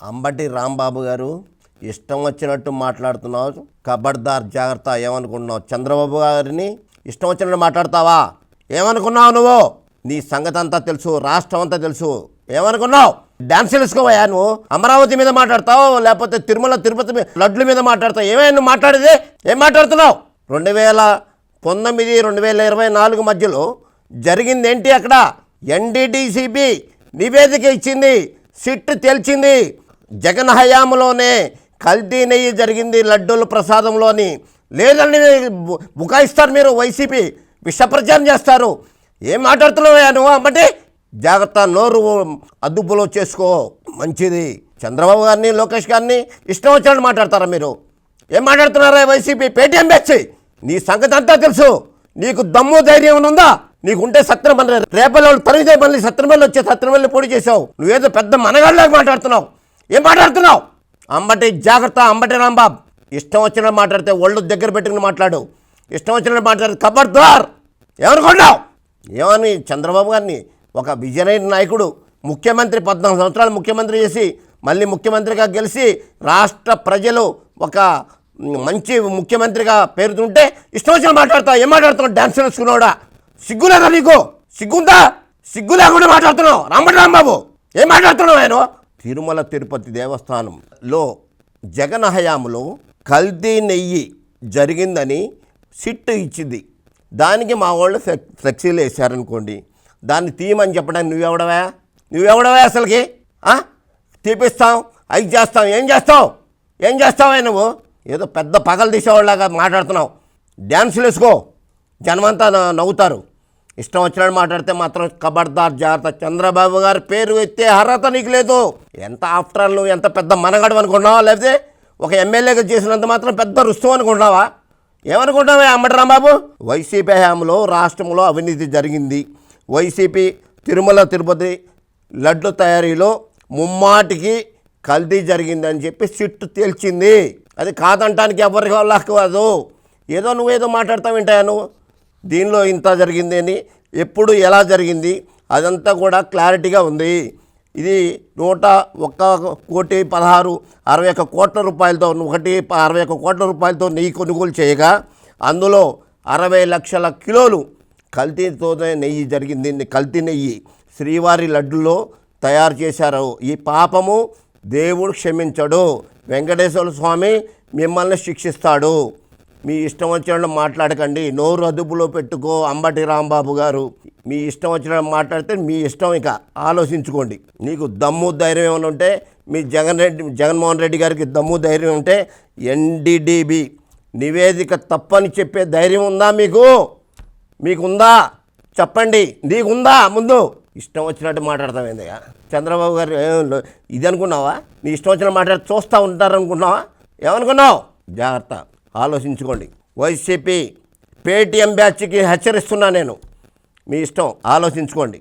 అంబటి రాంబాబు గారు ఇష్టం వచ్చినట్టు మాట్లాడుతున్నావు. ఖబర్దార్, జాగ్రత్త. ఏమనుకుంటున్నావు? చంద్రబాబు గారిని ఇష్టం వచ్చినట్టు మాట్లాడతావా? ఏమనుకున్నావు నువ్వు? నీ సంగతి అంతా తెలుసు, రాష్ట్రం అంతా తెలుసు. ఏమనుకున్నావు? డ్యాన్స్ తెలుసుకోవా నువ్వు? అమరావతి మీద మాట్లాడతావు, లేకపోతే తిరుమల తిరుపతి లడ్ల మీద మాట్లాడతావు. ఏమైనా నువ్వు మాట్లాడేది? ఏం మాట్లాడుతున్నావు? 2019, 2024 మధ్యలో జరిగింది ఏంటి? అక్కడ ఎన్డీడీసీబీ నివేదిక ఇచ్చింది, సిట్ తేల్చింది. జగన్ హయాంలోనే కల్తీ నెయ్యి జరిగింది లడ్డూల ప్రసాదంలోని. లేదని బుకాయిస్తారు మీరు. వైసీపీ విషప్రచారం చేస్తారు. ఏం మాట్లాడుతున్నావా నువ్వు? అమ్మటి జాగ్రత్త, నోరు అదుపులో చేసుకో, మంచిది. చంద్రబాబు గారిని, లోకేష్ గారిని ఇష్టం వచ్చినట్టు మాట్లాడతారా మీరు? ఏం మాట్లాడుతున్నారా వైసీపీ? Paytm batch. నీ సంగతి అంతా తెలుసు. నీకు దమ్ము ధైర్యం ఉందా? నీకుంటే సత్యనపల్లి రేపల్లి తరిగితే మళ్ళీ సత్యనపల్లి వచ్చే సత్యనపల్లి పొడి చేసావు. నువ్వేదో పెద్ద మనగాళ్ళలాగా మాట్లాడుతున్నావు. ఏం మాట్లాడుతున్నావు? అంబటి జాగ్రత్త. అంబటి రాంబాబు ఇష్టం వచ్చినట్టు మాట్లాడితే ఒళ్ళు దగ్గర పెట్టుకుని మాట్లాడు. ఇష్టం వచ్చినట్టు మాట్లాడితే ఖబర్దార్. ఏమనుకున్నావు? ఏమని చంద్రబాబు గారిని ఒక విజయనగర నాయకుడు, ముఖ్యమంత్రి 14 సంవత్సరాలు ముఖ్యమంత్రి చేసి మళ్ళీ ముఖ్యమంత్రిగా గెలిచి రాష్ట్ర ప్రజలు ఒక మంచి ముఖ్యమంత్రిగా పేరుతుంటే ఇష్టం వచ్చిన మాట్లాడతావు. ఏం మాట్లాడుతున్నావు? డ్యాన్స్ నేర్చుకున్నావుడా? సిగ్గు లేదా నీకు? సిగ్గుందా? సిగ్గు లేకుండా మాట్లాడుతున్నావు. అంబటి రాంబాబు ఏం మాట్లాడుతున్నావు? ఆయన తిరుమల తిరుపతి దేవస్థానంలో జగన్ హయాంలో కల్తీ నెయ్యి జరిగిందని సిట్ ఇచ్చింది. దానికి మా వాళ్ళు ఫ్లెక్సీలు వేసారనుకోండి, దాన్ని తీయమని చెప్పడానికి నువ్వెవడవా అసలుకి? తీపిస్తాం, అవి చేస్తాం. ఏం చేస్తావా నువ్వు? ఏదో పెద్ద పగలు తీసేవాళ్ళలాగా మాట్లాడుతున్నావు. డ్యాన్సులు వేసుకో, జనమంతా నవ్వుతారు. ఇష్టం వచ్చినట్టు మాట్లాడితే మాత్రం ఖబర్దార్, జాగ్రత్త. చంద్రబాబు గారి పేరు ఎత్తే అర్హత నీకు లేదు. ఎంత ఆఫ్టర్ ఆల్ నువ్వు ఎంత పెద్ద మనగడు అనుకుంటున్నావా? లేకపోతే ఒక ఎమ్మెల్యేగా చేసినంత మాత్రం పెద్ద రుస్తువు అనుకుంటున్నావా? ఏమనుకుంటున్నావా అంబటి రాంబాబు? వైసీపీ హయాంలో రాష్ట్రంలో అవినీతి జరిగింది. వైసీపీ తిరుమల తిరుపతి లడ్డు తయారీలో ముమ్మాటికి కల్తీ జరిగిందని చెప్పి సిట్టు తేల్చింది. అది కాదంటానికి ఎవరికి కాదు. ఏదో నువ్వేదో మాట్లాడతావు వింటాయా నువ్వు? దీనిలో ఇంత జరిగింది అని, ఎప్పుడు ఎలా జరిగింది అదంతా కూడా క్లారిటీగా ఉంది. ఇది 101,16,61 కోట్ల రూపాయలతో 61 కోట్ల రూపాయలతో నెయ్యి కొనుగోలు చేయగా అందులో 60 లక్షల కిలోలు కల్తీతోనే నెయ్యి జరిగింది. కల్తీ నెయ్యి శ్రీవారి లడ్డులో తయారు చేశారు. ఈ పాపము దేవుడు క్షమించడు. వెంకటేశ్వర స్వామి మిమ్మల్ని శిక్షిస్తాడు. మీ ఇష్టం వచ్చినట్టు మాట్లాడకండి. నోరు అదుపులో పెట్టుకో అంబటి రాంబాబు గారు. మీ ఇష్టం వచ్చినట్టు మాట్లాడితే మీ ఇష్టం. ఇక ఆలోచించుకోండి. నీకు దమ్ము ధైర్యం ఏమైనా ఉంటే, మీ జగన్మోహన్ రెడ్డి గారికి దమ్ము ధైర్యం ఉంటే ఎన్డీడీబీ నివేదిక తప్పని చెప్పే ధైర్యం ఉందా మీకుందా? చెప్పండి. నీకుందా? ముందు ఇష్టం వచ్చినట్టు మాట్లాడతామేంది? చంద్రబాబు గారు ఇది అనుకున్నావా? నీ ఇష్టం వచ్చినట్టు మాట్లాడి చూస్తూ ఉంటారనుకున్నావా? ఏమనుకున్నావు? జాగ్రత్త, ఆలోచించుకోండి. వైసీపీ పేటీఎం బ్యాచ్కి హెచ్చరిస్తున్నా నేను. మీ ఇష్టం, ఆలోచించుకోండి.